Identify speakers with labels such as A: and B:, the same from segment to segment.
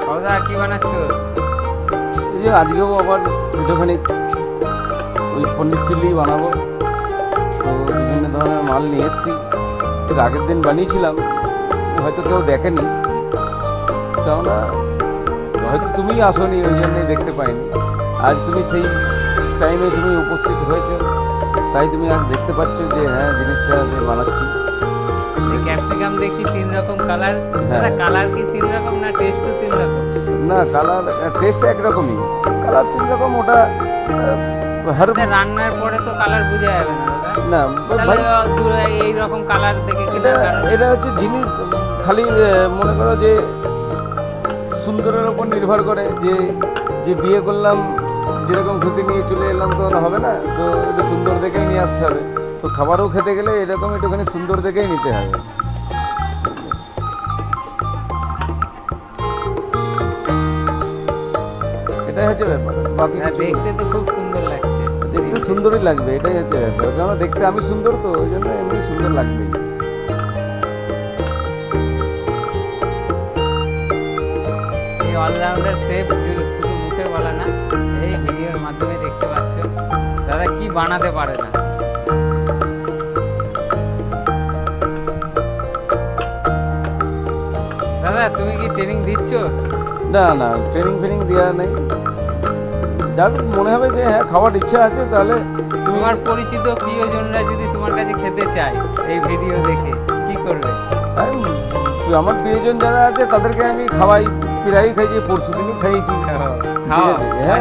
A: দাদা কি বানাচ্ছো?
B: এই যে আজকেও আবার একটুখানি ওই পনির চিলি বানাবো। তো বিভিন্ন ধরনের মাল নিয়ে এসেছি। এর আগের দিন বানিয়েছিলাম, হয়তো কেউ দেখেনি, কেননা হয়তো তুমি আসোনি, ওই জন্যই দেখতে পাইনি। আজ তুমি সেই টাইমে তুমি উপস্থিত হয়েছো, তাই তুমি আজ দেখতে পাচ্ছ যে হ্যাঁ জিনিসটা যে বানাচ্ছি।
A: ক্যাপসিকাম দেখছি 3 রকম কালার। দাদা কালার কি 3 রকম না টেস্টও 3 রকম?
B: না, কালার টেস্ট একরকমই, কালার 3 রকম। ওটা
A: রান্নার পরে তো কালার বোঝা যাবে না দাদা।
B: না
A: তাহলে এই রকম কালার দেখে কিনা
B: এটা হচ্ছে জিনিস, খালি মনে করো যে সুন্দরের ওপর নির্ভর করে, যে যে বিয়ে করলাম যেরকম খুশি নিয়ে চলে এলাম তো হবে না, তো এটা সুন্দর দেখেই নিয়ে আসতে হবে। তো খাবারও খেতে গেলে এরকম একটুখানি সুন্দর দেখেই নিতে হবে। এটাই হচ্ছে ব্যাপার। বাকি
A: দেখতে তো খুব সুন্দর লাগছে।
B: দেখতে সুন্দরই লাগবে, এটাই হচ্ছে ব্যাপার। কারণ দেখতে আমি সুন্দর, তো ওই জন্য এমনি সুন্দর লাগবেই।
A: এই অলরাউন্ডার শেফ শুধু মুখে বলা না, এই ভিডিওর মাধ্যমে দেখতে পাচ্ছ দাদা কি বানাতে পারে না। দাদা তুমি কি ট্রেনিং দিচ্ছ?
B: না না, ট্রেনিং ফেনিং দেওয়া নেই। যার মনে হবে যে হ্যাঁ খাওয়ার ইচ্ছা আছে, তাহলে
A: তোমার পরিচিত প্রিয়জনরা যদি তোমার কাছে খেতে চায় এই ভিডিও দেখে কি করবে?
B: আমার প্রিয়জন যারা আছে তাদেরকে আমি খাওয়াই, প্রায়ই খাইছি, পরশু দিনও খাইয়েছি।
A: হ্যাঁ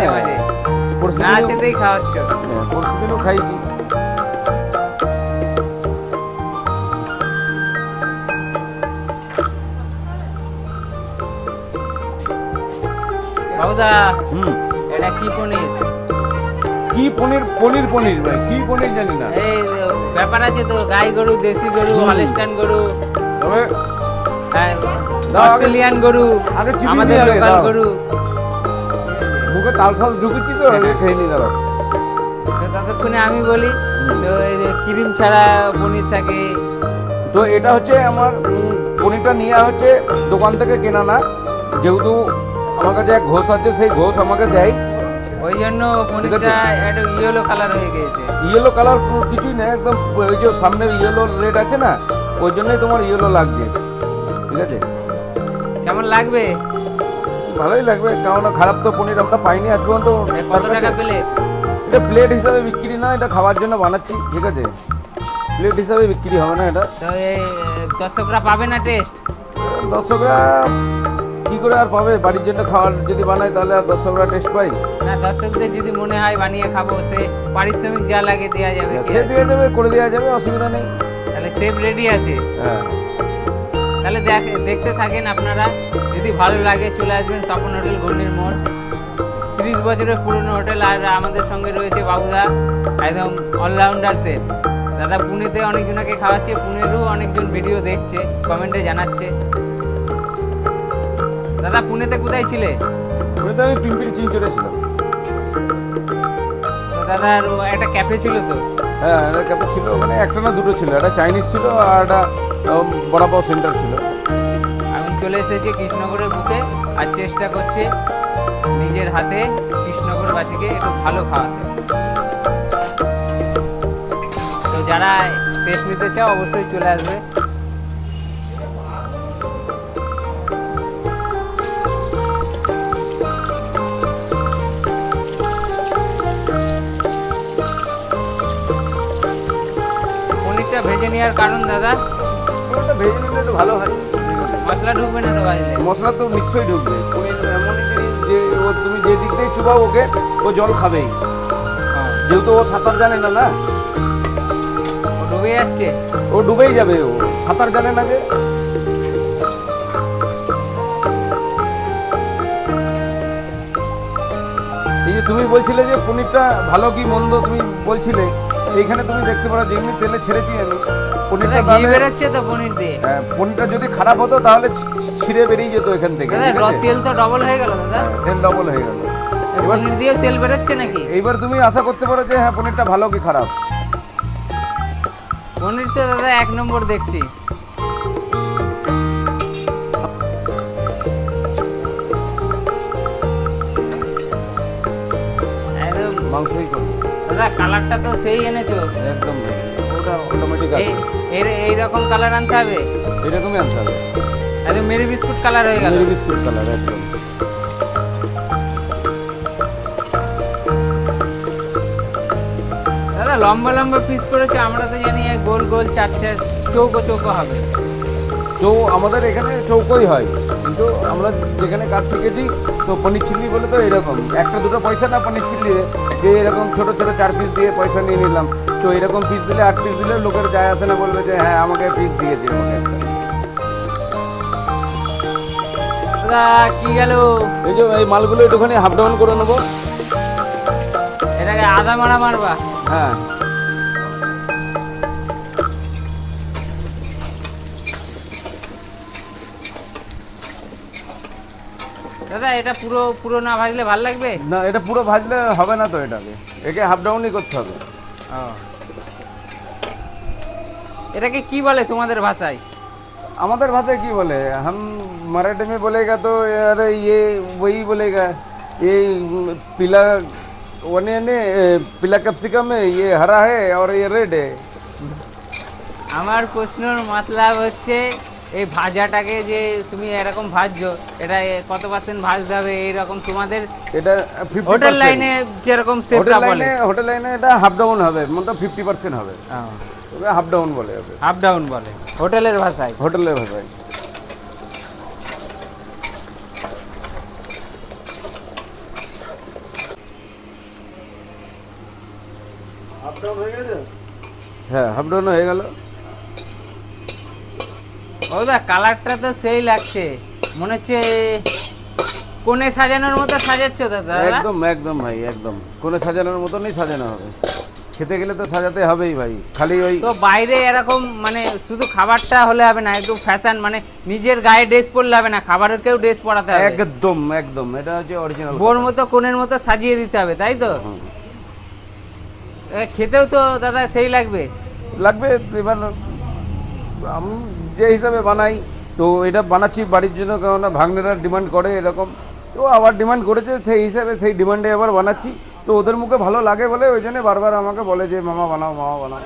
A: পরশু দিনই খাওয়াচ্ছ?
B: পরশু দিনও খাইছি।
A: বাবুদা এটা কি পনির?
B: কি পনির? পনির পনির ভাই, কি পনির জানি না।
A: এই ব্যাপার আছে তো, গাই গরু, দেশি গরু, হলস্টাইন গরু,
B: তবে
A: অস্ট্রেলিয়ান গরু, আমাদের লোকাল গরু।
B: মুখে তালসাস ঢুকেছি তো খেয়ে নি দাঁড়াও।
A: ততক্ষণে আমি বলি তো এই যে ক্রিম ছাড়া পনির থাকে।
B: তো এটা হচ্ছে আমার পনিরটা নিয়ে হচ্ছে দোকান থেকে কেনা না, যেহেতু আমার কাছে এক ঘোষ আছে, সেই ঘোষ আমাকে দেয়,
A: ওই জন্য পনিরটা একটু ইয়েলো কালার হয়ে গেছে।
B: ইয়েলো কালার কিছুই না, একদম ওই যে সামনে ইয়েলো রেড আছে না, ওই জন্যই তোমার ইয়েলো লাগছে। ঠিক আছে,
A: কেমন লাগবে?
B: ভালোই লাগবে, কারণ খারাপ তো পনির আমরা পাইনি আজ পর্যন্ত।
A: কত টাকা প্লেট?
B: এটা প্লেট হিসাবে বিক্রি না, এটা খাওয়ার জন্য বানাচ্ছি। ঠিক আছে, প্লেট হিসাবে বিক্রি হবে না এটা।
A: তো এই দর্শকরা পাবে না টেস্ট?
B: দর্শকরা কি করে আর পাবে? বাড়ির জন্য খাওয়ার যদি বানাই তাহলে আর দর্শকরা টেস্ট পাই
A: না? দর্শকদের যদি মনে হয় বানিয়ে খাবো, সে পারিশ্রমিক যা লাগে দেওয়া যাবে।
B: সে দিয়ে দেবে, করে দেওয়া যাবে, অসুবিধা নেই।
A: তাহলে সেফ রেডি আছে।
B: হ্যাঁ,
A: তাহলে দেখতে থাকেন আপনারা। যদি ভালো লাগে চলে আসবেন স্বপন হোটেল, ঘূর্ণির মোড়, 30 বছরের পুরনো হোটেল। আর আমাদের সঙ্গে রয়েছে বাবুদা, একদম অলরাউন্ডার শেফ। দাদা পুনেতে অনেকজনকে খাওয়াচ্ছে, পুনেরও অনেকজন ভিডিও দেখছে, কমেন্টে জানাচ্ছে। দাদা পুনেতে কোথায় ছিলে?
B: পুনেতে আমি পিম্পিরি চিঞ্চরে ছিলাম।
A: তো দাদার একটা ক্যাফে ছিল তো?
B: হ্যাঁ, একটা ক্যাফে ছিল, ওখানে একটা না দুটো ছিল, একটা চাইনিজ ছিল আর একটা বড়াপাও সেন্টার ছিল।
A: আমি চলে এসেছি কৃষ্ণনগরের বুকে, আর চেষ্টা করছে নিজের হাতে কৃষ্ণনগরবাসীকে একটু ভালো খাওয়াতে। তো যারা টেস্ট নিতে চাও অবশ্যই চলে আসবে। পনিরটা ভেজে নেওয়ার কারণ দাদা?
B: ওটা ভেজে নিলে একটু ভালো হয়।
A: মশলা ঢুকবে না তো ভাজলে?
B: মশলা তো নিশ্চয়ই ঢুকবে। পনির এমনই জিনিস যে ও তুমি যে দিক দিয়ে চুবাও ওকে, ও জল খাবেই, যেহেতু ও সাঁতার জানে না। না,
A: ও ডুবে যাচ্ছে,
B: ও ডুবেই যাবে, ও সাঁতার জানে না যে। এই যে তুমি বলছিলে যে পনিরটা ভালো কি মন্দ, তুমি বলছিলে, এইখানে তুমি দেখতে পারো যেমনি তেলে ছেড়েছি আমি পনিরটা,
A: ঘি বেরোচ্ছে তো পনির দিয়ে।
B: পনিরটা যদি খারাপ হতো তাহলে ছিঁড়ে বেরিয়ে যেত এখান থেকে।
A: তেল তো ডবল হয়ে গেল দাদা।
B: তেল ডবল হয়ে গেল।
A: পনির দিয়ে তেল বেরোচ্ছে নাকি?
B: এইবার তুমি আশা করতে পারো যে হ্যাঁ পনিরটা ভালো কি খারাপ।
A: পনির তো দাদা 1 নম্বর দেখছি।
B: মাংসই করবো।
A: দাদা কালারটা তো সেই এনেছো,
B: একদম ভাই, ওটা অটোমেটিক আছে,
A: এইরকম কালার আনতে হবে,
B: এরকমই আনতে হবে।
A: একদম মেরি বিস্কুট কালার হয়ে গেল।
B: মেরি বিস্কুট কালার একদম।
A: দাদা লম্বা লম্বা পিস করেছে, আমরা তো জানি এই গোল গোল চারটে চৌকো চৌকো হবে।
B: আমাদের এখানে চৌকোই হয়, কিন্তু আমরা যেখানে কাজ শিখেছি তো পনির চিল্লি বলে তো এরকম একটা দুটো পয়সা না পনির চিল্লি, যে এরকম ছোট ছোট 4 পিস দিয়ে পয়সা নিয়ে নিলাম। তো এরকম পিস দিলে 8 পিস দিলে লোকের যায় আসে না, বলবে যে হ্যাঁ আমাকে পিস দিয়েছে আমাকে একটা।
A: দাদা কি গেল?
B: এই যে এই মালগুলো একটুখানি হাফ ডাউন করে নেবো।
A: এটাকে আদা মারা মারবা?
B: হ্যাঁ,
A: দাদা এটা পুরো পুরো না ভাজলে ভালো লাগবে?
B: না এটা পুরো ভাজলে হবে না, তো এটাকে একে হাফ ডাউনই করতে হবে।
A: এটাকে কি বলে তোমাদের ভাষায়?
B: আমাদের भाषाয় কি বলে, हम मराठी में बोलेगा तो यार ये वही बोलेगा, ये पीला ओनियन है, पीला कैप्सिकम है, ये हरा है और ये रेड है।
A: আমার প্রশ্নের মতলব হচ্ছে এই ভাজাটাকে যে তুমি এরকম ভাজছো, এটা কত পার্সেন্ট ভাজতে হবে এইরকম তোমাদের
B: এটা 50%
A: হোটেল লাইনে যেরকম সেফটা বলে?
B: হোটেল লাইনে এটা হাফ ডাউন হবে, মানে 50% হবে, তবে হাফ ডাউন বলে হবে,
A: হাফ ডাউন বলে হোটেলের ভাষায়।
B: হোটেলের ভাষায়। হ্যাঁ হাফ ডাউন হয়ে গেল।
A: ও দা কালারটা তো সেই লাগছে, মনে হচ্ছে কোণে সাজানোর মতো সাজাচ্ছ দাদা।
B: একদম একদম ভাই, একদম কোণে সাজানোর মতনই সাজানো হবে। খেতে গেলে তো সাজাতে হবেই ভাই, খালি ওই
A: তো বাইরে এরকম মানে শুধু খাবারটা হলে হবে না, একটু ফ্যাশন মানে নিজের গায়ে ড্রেস পরলে হবে না, খাবারেরকেও ড্রেস পরাতে হবে।
B: একদম একদম, এটা হচ্ছে অরিজিনাল।
A: বোর মতো কোণের মতো সাজিয়ে দিতে হবে, তাই তো? খেতেও তো দাদা সেই লাগবে।
B: লাগবে। এবার আমি যে হিসাবে বানাই, তো এটা বানাচ্ছি বাড়ির জন্য, কারণ ভাগ্নেরা ডিমান্ড করে এরকম, তো আবার ডিমান্ড করেছে সেই হিসাবে, সেই ডিমান্ডে আবার বানাচ্ছি। তো ওদের মুখে ভালো লাগে বলে ওই জন্য বারবার আমাকে বলে যে মামা বানাও, মামা বানাও।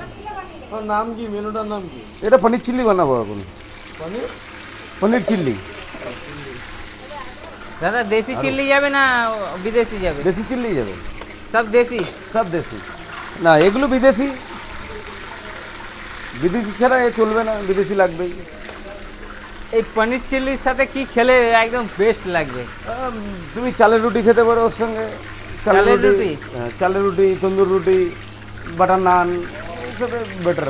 C: নাম কি, মেনুটার নাম কি?
B: এটা পনির চিল্লি বানাবো এখন,
C: পনির
B: পনির চিল্লি।
A: দাদা দেশি চিল্লি যাবে না বিদেশি যাবে?
B: দেশি চিল্লি যাবে,
A: সব দেশি?
B: সব দেশি। না এগুলো বিদেশি, বিদেশি ছাড়া এ চলবে না, বিদেশি লাগবেই।
A: এই পনির চিল্লির সাথে কি খেলে একদম বেস্ট লাগবে?
B: তুমি চালের রুটি খেতে পারো ওর সঙ্গে,
A: চালের রুটি?
B: হ্যাঁ, চালের রুটি, তন্দুর রুটি, বাটার নান, এইসবে বেটার।